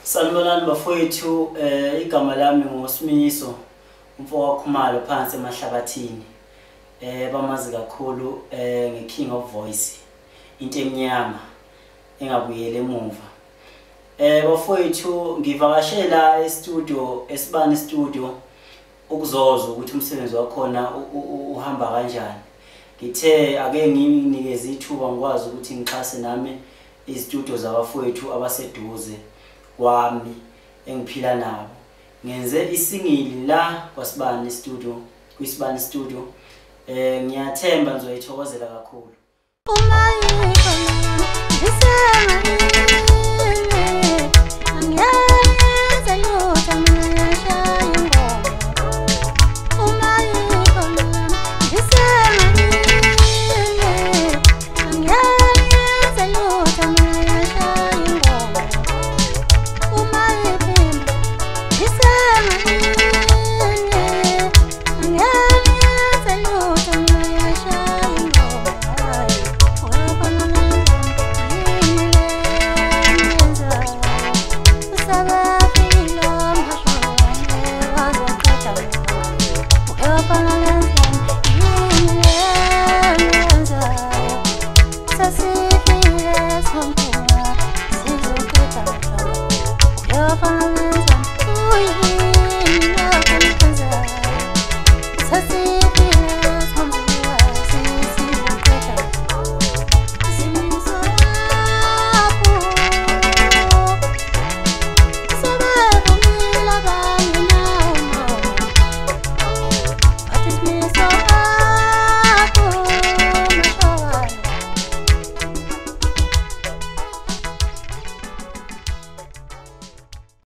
Sanibonani bafowethu, igama lami nguSimiso, umfowabo Khumalo phansi emahlabathini. Bamazi kakhulu ngeKing of Voice, into emnyama engabuyele emuva. Bafowethu ngivakashela e-studio, Esibani studio ukuzozwa ukuthi umsebenzi wakhona uhamba kanjani. Ngithe ake nginikeze ithuba ngikwazi ukuthi ngixhase nami istudio zabafowethu abaseduze kwami engiphila nabo. Ngenze isingili la kwaSibani studio, kwiSibani studio. Ngiyathemba nizoyithokozela kakhulu.